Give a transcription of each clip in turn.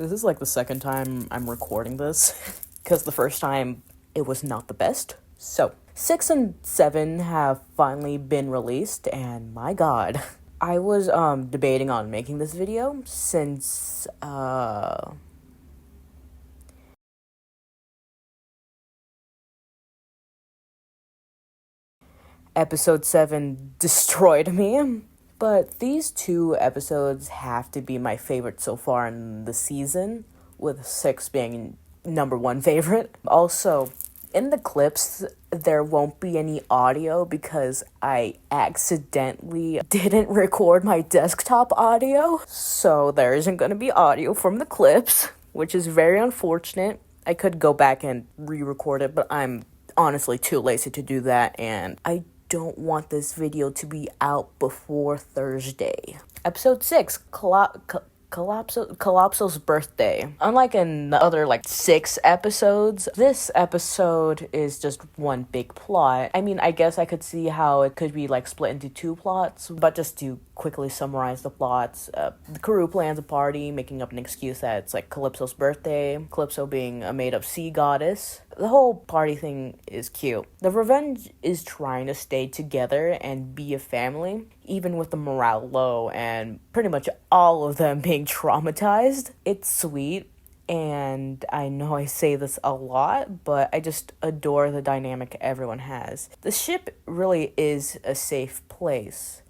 This is like the second time I'm recording this, because the first time it was not the best. So, 6 and 7 have finally been released, and my god. I was debating on making this video since episode 7 destroyed me. But these two episodes have to be my favorite so far in the season, with 6 being number 1 favorite. Also, in the clips, there won't be any audio because I accidentally didn't record my desktop audio. So there isn't going to be audio from the clips, which is very unfortunate. I could go back and re-record it, but I'm honestly too lazy to do that, and I don't want this video to be out before Thursday. Episode 6, Calypso's birthday. Unlike in the other 6 episodes, this episode is just one big plot. I mean, I guess I could see how it could be split into 2 plots, but just to quickly summarize the plots, the crew plans a party, making up an excuse that it's Calypso's birthday, Calypso being a made-up sea goddess. The whole party thing is cute. The Revenge is trying to stay together and be a family, even with the morale low and pretty much all of them being traumatized. It's sweet, and I know I say this a lot, but I just adore the dynamic everyone has. The ship really is a safe place.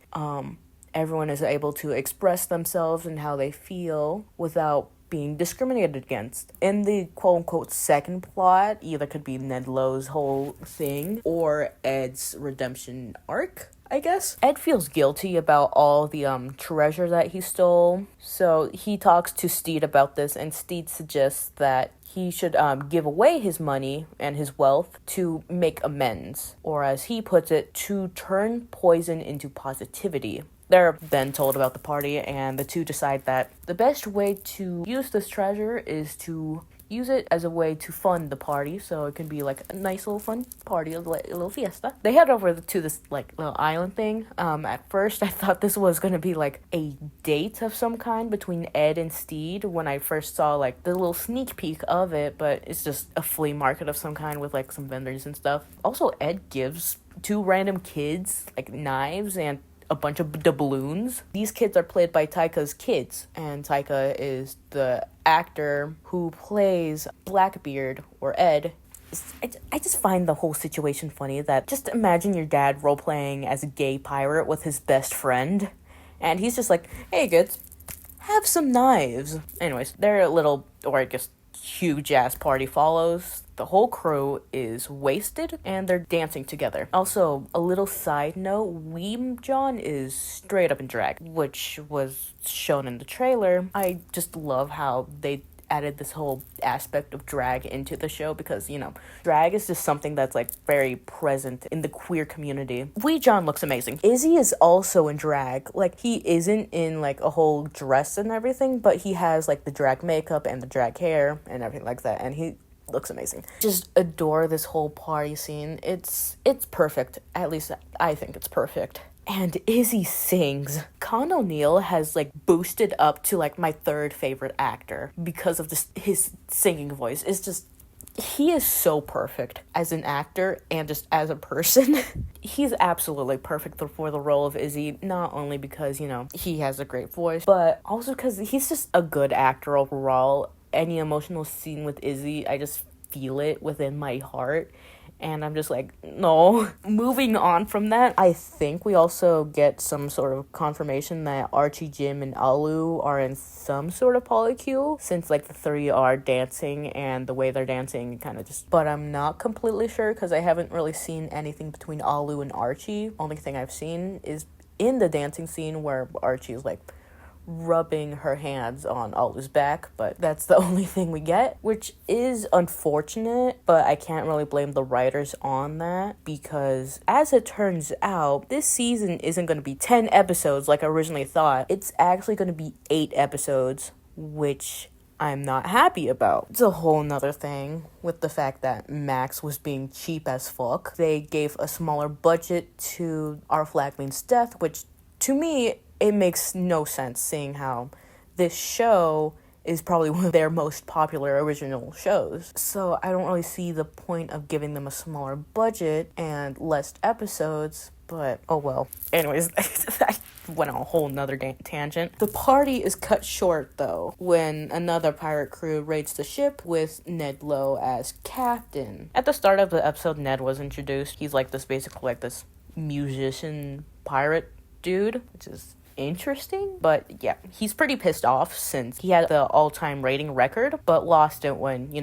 Everyone is able to express themselves and how they feel without being discriminated against. In the quote-unquote second plot, either could be Ned Lowe's whole thing or Ed's redemption arc, I guess. Ed feels guilty about all the treasure that he stole, so he talks to Steed about this, and Steed suggests that he should give away his money and his wealth to make amends, or as he puts it, to turn poison into positivity. They're then told about the party, and the two decide that the best way to use this treasure is to use it as a way to fund the party, so it can be a nice little fun party, a little fiesta. They head over to this little island thing. At first I thought this was gonna be a date of some kind between Ed and Steed when I first saw the little sneak peek of it, but it's just a flea market of some kind with some vendors and stuff. Also, Ed gives 2 random kids knives and a bunch of doubloons. These kids are played by Taika's kids, and Taika is the actor who plays Blackbeard, or Ed. I just find the whole situation funny that just imagine your dad role-playing as a gay pirate with his best friend, and he's just hey kids, have some knives. Anyways, their little, or I guess huge-ass party follows. The whole crew is wasted, and they're dancing together. Also, a little side note, Weem John is straight up in drag, which was shown in the trailer. I just love how they added this whole aspect of drag into the show, because, drag is just something that's very present in the queer community. Wee John looks amazing. Izzy is also in drag. He isn't in a whole dress and everything, but he has the drag makeup and the drag hair and everything like that, and he looks amazing. Just adore this whole party scene. It's perfect. At least I think it's perfect. And Izzy sings. Con O'Neill has boosted up to my 3rd favorite actor because of his singing voice. It's just, he is so perfect as an actor and just as a person. He's absolutely perfect for the role of Izzy, not only because, he has a great voice, but also because he's just a good actor overall. Any emotional scene with Izzy, I just feel it within my heart, and I'm just no. Moving on from that, I think we also get some sort of confirmation that Archie, Jim, and Alu are in some sort of polycule, since the 3 are dancing, and the way they're dancing kind of just, but I'm not completely sure because I haven't really seen anything between Alu and Archie. Only thing I've seen is in the dancing scene where Archie is rubbing her hands on Alu's back, but that's the only thing we get, which is unfortunate, but I can't really blame the writers on that, because as it turns out, this season isn't going to be 10 episodes like I originally thought. It's actually going to be 8 episodes, which I'm not happy about. It's a whole nother thing with the fact that Max was being cheap as fuck. They gave a smaller budget to Our Flag Means Death, which to me, it makes no sense, seeing how this show is probably one of their most popular original shows. So I don't really see the point of giving them a smaller budget and less episodes, but oh well. Anyways, I went on a whole nother tangent. The party is cut short, though, when another pirate crew raids the ship with Ned Lowe as captain. At the start of the episode, Ned was introduced. He's like this, basically like this musician pirate dude, which is interesting. But yeah, he's pretty pissed off since he had the all-time rating record, but lost it when,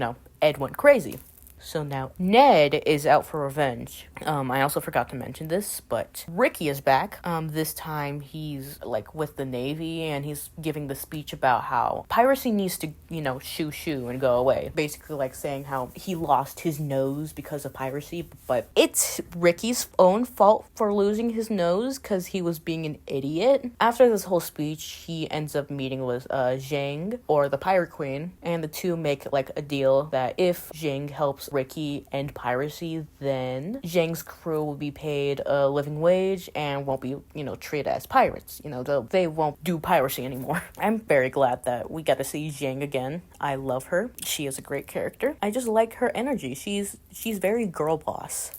Ed went crazy. So now Ned is out for revenge. I also forgot to mention this, but Ricky is back. This time he's like with the Navy, and he's giving the speech about how piracy needs to, shoo and go away. Basically like saying how he lost his nose because of piracy, but it's Ricky's own fault for losing his nose because he was being an idiot. After this whole speech, he ends up meeting with Zhang, or the Pirate Queen, and the two make like a deal that if Zhang helps Ricky end piracy, then Zhang's crew will be paid a living wage and won't be, treated as pirates. They won't do piracy anymore. I'm very glad that we got to see Zhang again. I love her. She is a great character. I just like her energy. She's very girl boss.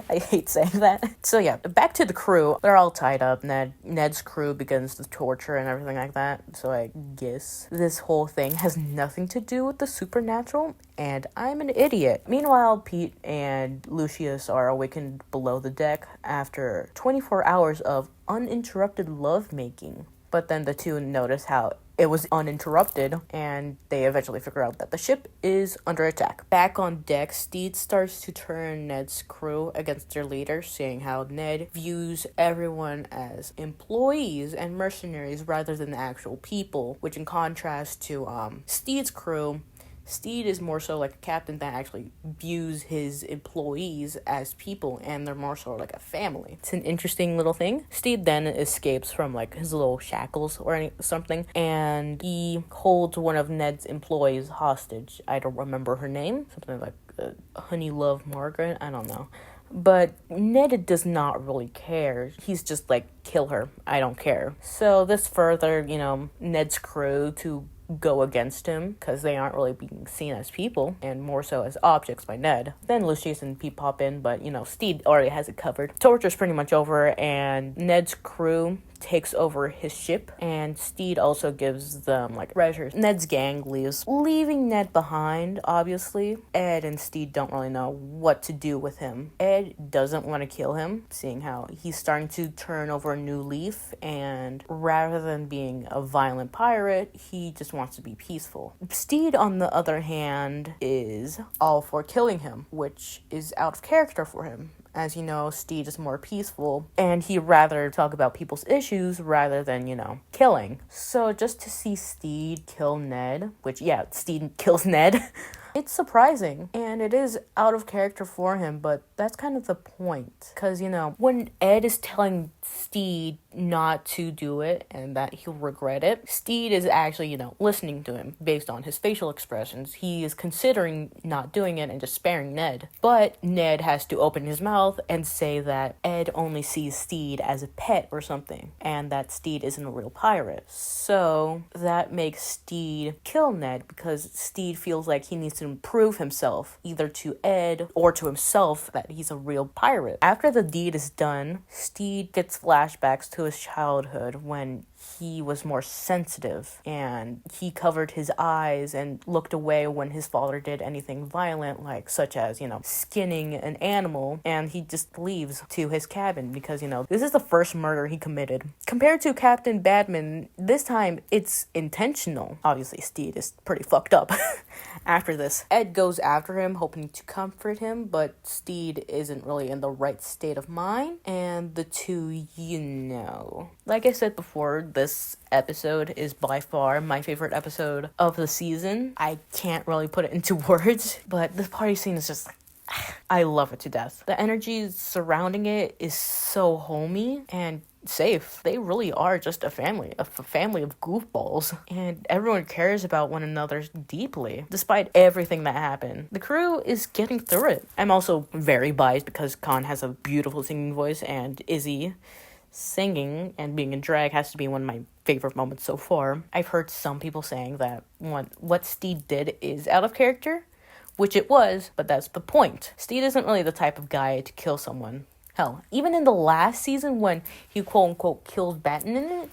I hate saying that. So yeah, back to the crew. They're all tied up. Ned's crew begins the torture and everything like that. So I guess this whole thing has nothing to do with the supernatural, and I'm an idiot. Meanwhile, Pete and Lucius are awakened below the deck after 24 hours of uninterrupted lovemaking. But then the two notice how it was uninterrupted, and they eventually figure out that the ship is under attack. Back on deck, Steed starts to turn Ned's crew against their leader, saying how Ned views everyone as employees and mercenaries rather than actual people, which in contrast to Steed's crew, Steed is more so like a captain that actually views his employees as people, and they're more so like a family. It's an interesting little thing. Steed then escapes from like his little shackles or something, and he holds one of Ned's employees hostage. I don't remember her name. Something like Honey Love Margaret. I don't know. But Ned does not really care. He's just like, kill her. I don't care. So this further, Ned's crew to go against him because they aren't really being seen as people and more so as objects by Ned. Then Lucius and Pete pop in, but Steed already has it covered. Torture's pretty much over, and Ned's crew takes over his ship, and Steed also gives them like treasures. Ned's gang leaves, leaving Ned behind. Obviously, Ed and Steed don't really know what to do with him. Ed doesn't want to kill him, seeing how he's starting to turn over a new leaf, and rather than being a violent pirate, he just wants to be peaceful. Steed, on the other hand, is all for killing him, which is out of character for him. As you know, Steed is more peaceful, and he'd rather talk about people's issues rather than, killing. So just to see Steed kill Ned, which, yeah, Steed kills Ned, it's surprising, and it is out of character for him, but that's kind of the point. Because, when Ed is telling Steed not to do it and that he'll regret it, Steed is actually, listening to him based on his facial expressions. He is considering not doing it and just sparing Ned. But Ned has to open his mouth and say that Ed only sees Steed as a pet or something, and that Steed isn't a real pirate. So that makes Steed kill Ned because Steed feels like he needs to prove himself, either to Ed or to himself, that he's a real pirate. After the deed is done, Steed gets flashbacks to his childhood when he was more sensitive, and he covered his eyes and looked away when his father did anything violent, like such as, skinning an animal, and he just leaves to his cabin because, this is the first murder he committed. Compared to Captain Badman, this time it's intentional. Obviously, Steed is pretty fucked up. After this, Ed goes after him, hoping to comfort him, but Steed isn't really in the right state of mind, and the two, Like I said before, this episode is by far my favorite episode of the season. I can't really put it into words, but the party scene is just I love it to death. The energy surrounding it is so homey and safe. They really are just a family of goofballs, and everyone cares about one another deeply, despite everything that happened. The crew is getting through it. I'm also very biased because Khan has a beautiful singing voice, and Izzy singing and being in drag has to be one of my favorite moments so far. I've heard some people saying that what Steed did is out of character, which it was, but that's the point. Steed isn't really the type of guy to kill someone. Hell, even in the last season when he quote-unquote kills Badminton,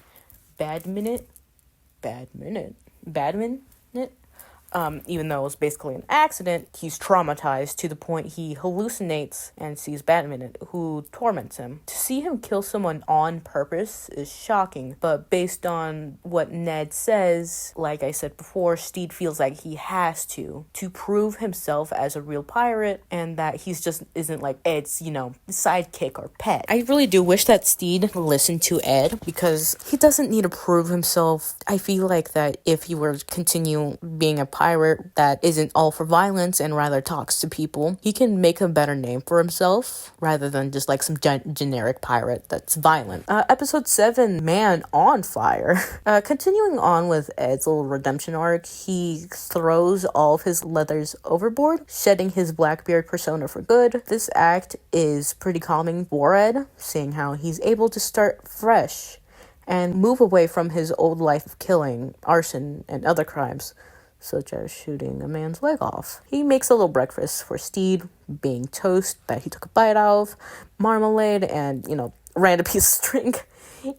even though it was basically an accident, he's traumatized to the point he hallucinates and sees Badminton, who torments him. To see him kill someone on purpose is shocking, but based on what Ned says, like I said before, Steed feels like he has to prove himself as a real pirate, and that he's just isn't like Ed's, sidekick or pet. I really do wish that Steed listened to Ed, because he doesn't need to prove himself. I feel like that if he were to continue being a pirate that isn't all for violence and rather talks to people, he can make a better name for himself rather than just like some generic pirate that's violent. Episode 7, Man on Fire. Continuing on with Ed's little redemption arc, he throws all of his leathers overboard, shedding his Blackbeard persona for good. This act is pretty calming for Ed, seeing how he's able to start fresh and move away from his old life of killing, arson, and other crimes, such as shooting a man's leg off. He makes a little breakfast for Steed, being toast that he took a bite of, marmalade, and, random piece of string.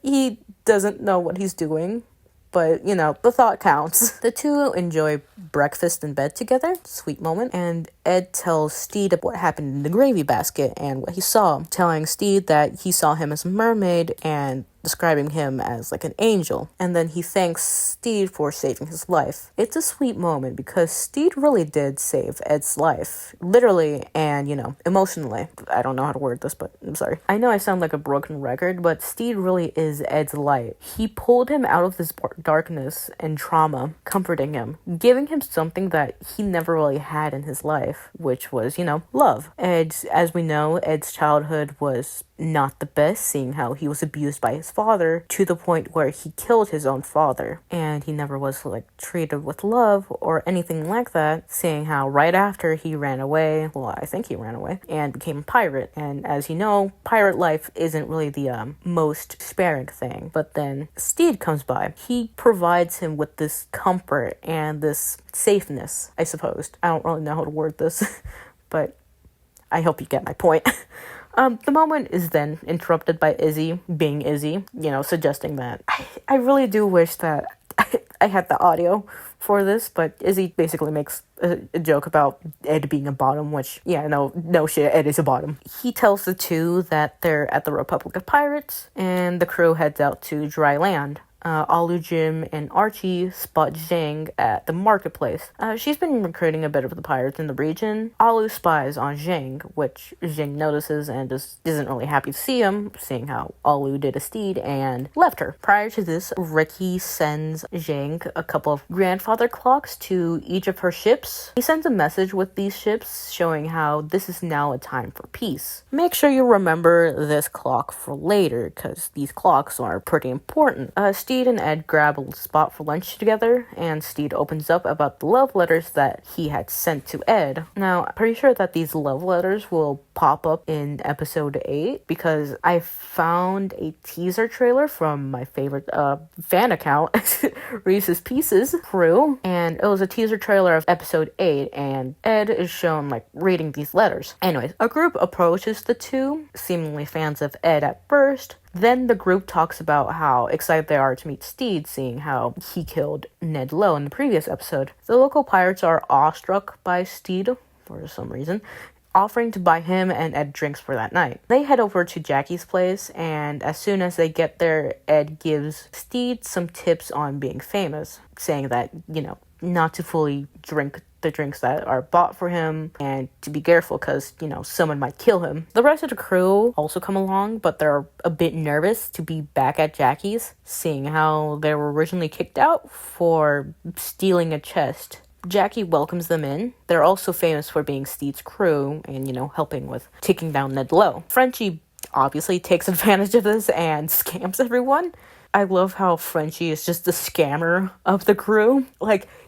He doesn't know what he's doing, but, the thought counts. The two enjoy breakfast in bed together, sweet moment, and Ed tells Steed what happened in the gravy basket and what he saw, telling Steed that he saw him as a mermaid and describing him as like an angel, and then he thanks Steed for saving his life. It's a sweet moment because Steed really did save Ed's life, literally and, emotionally. I don't know how to word this, but I'm sorry. I know I sound like a broken record, but Steed really is Ed's light. He pulled him out of this darkness and trauma, comforting him, giving him something that he never really had in his life, which was, love. As we know, Ed's childhood was not the best, seeing how he was abused by his father to the point where he killed his own father, and he never was treated with love or anything like that, seeing how right after he ran away, I think he ran away and became a pirate. And as you know, pirate life isn't really the most sparing thing, but then Steed comes by. He provides him with this comfort and this safeness, I suppose. I don't really know how to word this but I hope you get my point. The moment is then interrupted by Izzy, being Izzy, suggesting that I really do wish that I had the audio for this, but Izzy basically makes a joke about Ed being a bottom, which, no shit, Ed is a bottom. He tells the two that they're at the Republic of Pirates, and the crew heads out to dry land. Alu, Jim, and Archie spot Zhang at the marketplace. She's been recruiting a bit of the pirates in the region. Alu spies on Zhang, which Zhang notices and just isn't really happy to see him, seeing how Alu did a Steed and left her. Prior to this, Ricky sends Zhang a couple of grandfather clocks to each of her ships. He sends a message with these ships showing how this is now a time for peace. Make sure you remember this clock for later, because these clocks are pretty important. Steed and Ed grab a spot for lunch together, and Steed opens up about the love letters that he had sent to Ed. Now, I'm pretty sure that these love letters will pop up in episode 8, because I found a teaser trailer from my favorite fan account, Reese's Pieces crew, and it was a teaser trailer of episode 8, and Ed is shown reading these letters. Anyways, a group approaches the two, seemingly fans of Ed at first. Then the group talks about how excited they are to meet Steed, seeing how he killed Ned Lowe in the previous episode. The local pirates are awestruck by Steed for some reason, offering to buy him and Ed drinks for that night. They head over to Jackie's place, and as soon as they get there, Ed gives Steed some tips on being famous, saying that, not to fully drink the drinks that are bought for him, and to be careful because, someone might kill him. The rest of the crew also come along, but they're a bit nervous to be back at Jackie's, seeing how they were originally kicked out for stealing a chest. Jackie welcomes them in. They're also famous for being Steed's crew and, helping with taking down Ned Lowe. Frenchie obviously takes advantage of this and scams everyone. I love how Frenchie is just the scammer of the crew.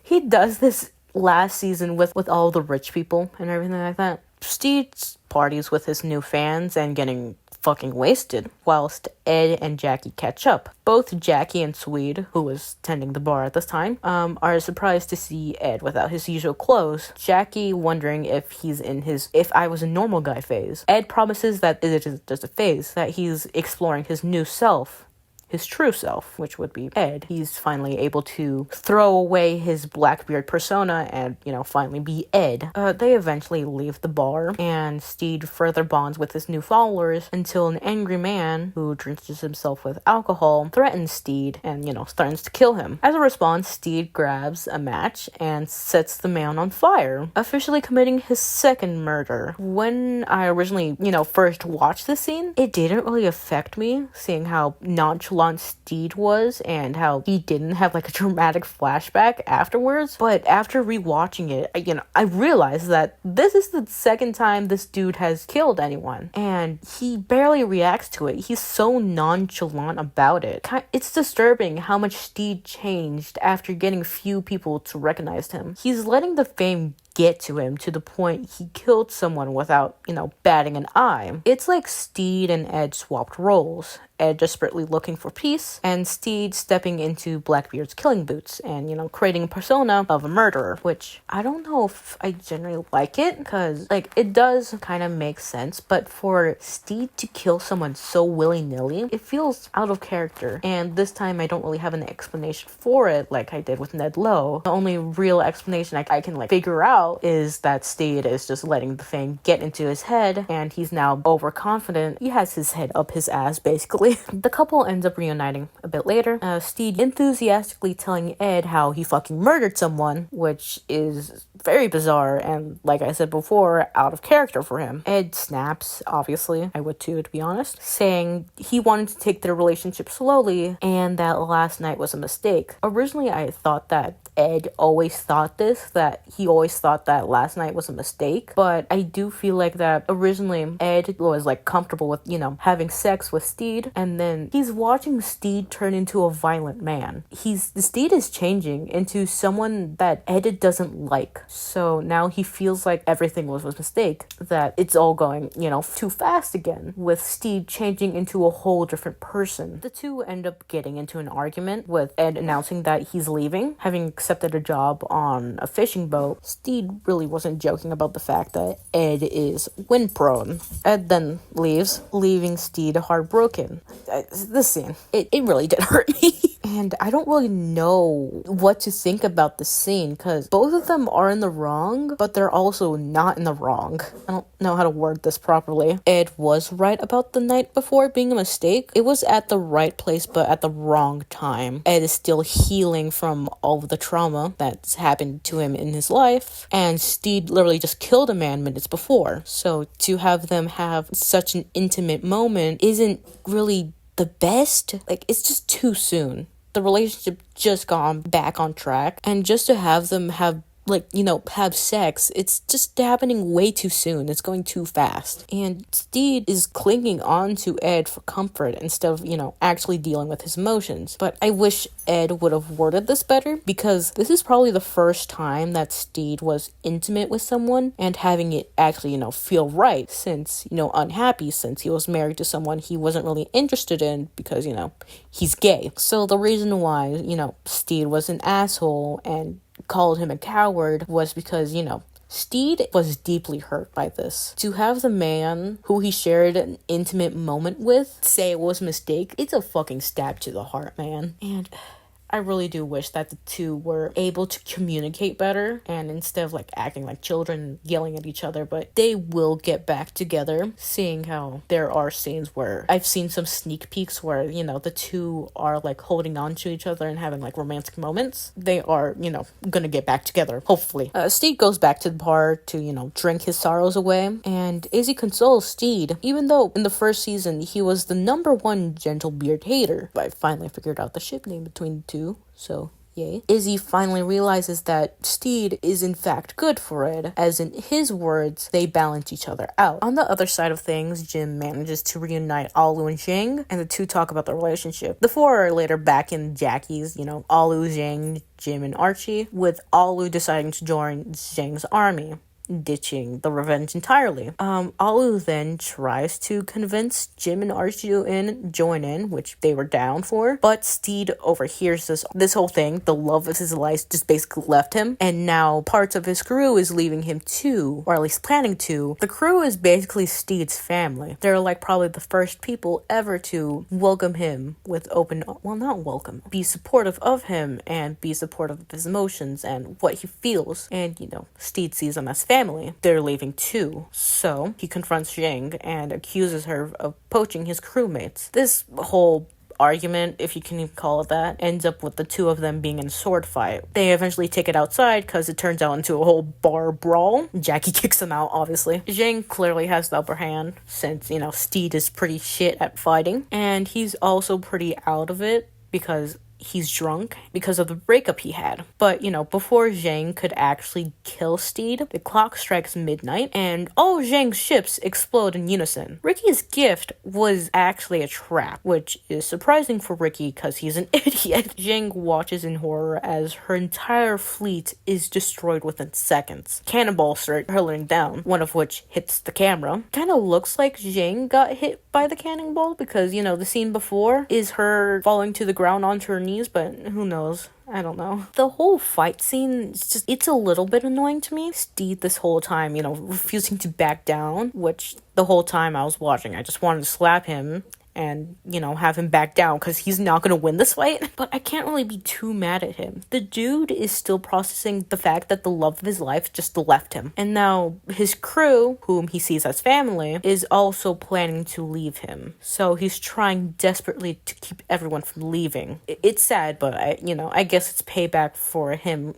He does this last season with all the rich people and everything like that. Steed parties with his new fans and getting fucking wasted, whilst Ed and Jackie catch up. Both Jackie and Swede, who was tending the bar at this time, are surprised to see Ed without his usual clothes. Jackie wondering if he's in his if I was a normal guy phase. Ed promises that it is just a phase, that he's exploring his new self. His true self, which would be Ed. He's finally able to throw away his Blackbeard persona and, finally be Ed. They eventually leave the bar, and Steed further bonds with his new followers until an angry man who drenches himself with alcohol threatens Steed and, threatens to kill him. As a response, Steed grabs a match and sets the man on fire, officially committing his second murder. When I originally, first watched this scene, it didn't really affect me, seeing how nonchalant Steed was and how he didn't have a dramatic flashback afterwards. But after rewatching it, I realized that this is the second time this dude has killed anyone, and he barely reacts to it. He's so nonchalant about it. It's disturbing how much Steed changed after getting few people to recognize him. He's letting the fame get to him to the point he killed someone without, batting an eye. It's like Steed and Ed swapped roles. Ed desperately looking for peace, and Steed stepping into Blackbeard's killing boots and, creating a persona of a murderer, which I don't know if I generally like it, because, it does kind of make sense, but for Steed to kill someone so willy-nilly, it feels out of character, and this time I don't really have an explanation for it like I did with Ned Lowe. The only real explanation I can, figure out is that Steed is just letting the fame get into his head, and he's now overconfident. He has his head up his ass, basically. The couple ends up reuniting a bit later. Steed enthusiastically telling Ed how he fucking murdered someone, which is very bizarre and, like I said before, out of character for him. Ed snaps, obviously. I would too, to be honest, saying he wanted to take their relationship slowly and that last night was a mistake. Originally, I thought that Ed always thought that he always thought that last night was a mistake, but I do feel like that originally Ed was comfortable with, having sex with Steed, and then he's watching Steed turn into a violent man. Steed is changing into someone that Ed doesn't like, so now he feels like everything was a mistake, that it's all going, too fast again, with Steed changing into a whole different person. The two end up getting into an argument, with Ed announcing that he's leaving, having accepted a job on a fishing boat. Steed really wasn't joking about the fact that Ed is wind prone. Ed then leaves, leaving Steed heartbroken. This scene, it really did hurt me. And I don't really know what to think about the scene, because both of them are in the wrong, but they're also not in the wrong. I don't know how to word this properly. Ed was right about the night before being a mistake. It was at the right place, but at the wrong time. Ed is still healing from all of the trauma that's happened to him in his life, and Steed literally just killed a man minutes before. So to have them have such an intimate moment isn't really the best. It's just too soon. The relationship just gone back on track, and just to have them have have sex, it's just happening way too soon. It's going too fast. And Steed is clinging on to Ed for comfort instead of, actually dealing with his emotions. But I wish Ed would have worded this better, because this is probably the first time that Steed was intimate with someone and having it actually, feel right, since, unhappy, since he was married to someone he wasn't really interested in because, he's gay. So the reason why, Steed was an asshole and called him a coward was because, Steed was deeply hurt by this. To have the man who he shared an intimate moment with say it was a mistake, it's a fucking stab to the heart, man. And I really do wish that the two were able to communicate better, and instead of acting like children, yelling at each other, but they will get back together, seeing how there are scenes where I've seen some sneak peeks where, the two are holding on to each other and having romantic moments. They are, gonna get back together, hopefully. Steed goes back to the bar to, drink his sorrows away, and Izzy consoles Steed, even though in the first season he was the #1 gentle beard hater. But I finally figured out the ship name between the two. So, yay. Izzy finally realizes that Steed is in fact good for Ed, as in his words, they balance each other out. On the other side of things, Jim manages to reunite Alu and Zhang, and the two talk about their relationship. The four are later back in Jackie's, Alu, Zhang, Jim, and Archie, with Alu deciding to join Zhang's army. ditching the revenge entirely. Alu then tries to convince Jim and Archie to join in, which they were down for, but Steed overhears this whole thing. The love of his life just basically left him, and now parts of his crew is leaving him too, or at least planning to. The crew is basically Steed's family. They're like probably the first people ever to welcome him with be supportive of him and be supportive of his emotions and what he feels. And, Steed sees them as family. They're leaving too. So he confronts Jing and accuses her of poaching his crewmates. This whole argument, if you can even call it that, ends up with the two of them being in a sword fight. They eventually take it outside because it turns out into a whole bar brawl. Jackie kicks them out, obviously. Jing clearly has the upper hand since, Steed is pretty shit at fighting. And he's also pretty out of it because he's drunk because of the breakup he had. But, before Zhang could actually kill Steed, the clock strikes midnight and all Zhang's ships explode in unison. Ricky's gift was actually a trap, which is surprising for Ricky because he's an idiot. Zhang watches in horror as her entire fleet is destroyed within seconds. Cannonballs start hurling down, one of which hits the camera. Kind of looks like Zhang got hit by the cannonball because, the scene before is her falling to the ground onto her knees, but who knows? I don't know. The whole fight scene, it's a little bit annoying to me. Steed this whole time, refusing to back down, which the whole time I was watching, I just wanted to slap him and, have him back down because he's not going to win this fight. But I can't really be too mad at him. The dude is still processing the fact that the love of his life just left him. And now his crew, whom he sees as family, is also planning to leave him. So he's trying desperately to keep everyone from leaving. It's sad, but I guess it's payback for him,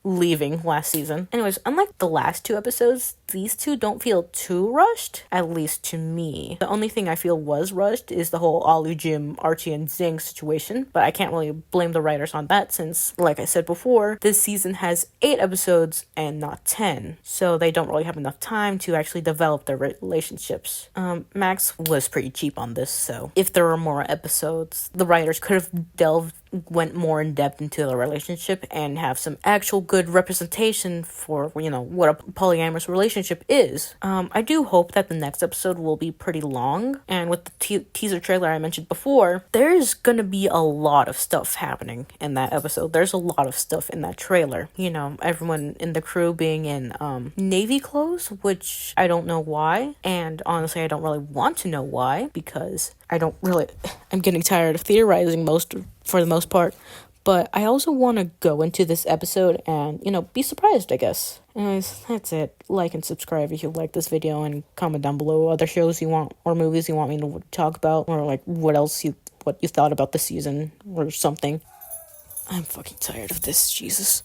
leaving last season. Anyways, unlike the last two episodes, these two don't feel too rushed, at least to me. The only thing I feel was rushed is the whole Alu, Jim, Archie, and Zing situation, but I can't really blame the writers on that since, like I said before, this season has 8 episodes and not 10, so they don't really have enough time to actually develop their relationships. Max was pretty cheap on this, so if there were more episodes, the writers could have went more in depth into the relationship and have some actual good representation for, what a polyamorous relationship is. I do hope that the next episode will be pretty long, and with the teaser trailer I mentioned before, there's gonna be a lot of stuff happening in that episode. There's a lot of stuff in that trailer. Everyone in the crew being in navy clothes, which I don't know why, and honestly I don't really want to know why, because I'm getting tired of theorizing for the most part, but I also want to go into this episode and, be surprised, I guess. Anyways, that's it. Like and subscribe if you like this video, and comment down below other shows you want or movies you want me to talk about, or like what you thought about the season or something. I'm fucking tired of this, Jesus.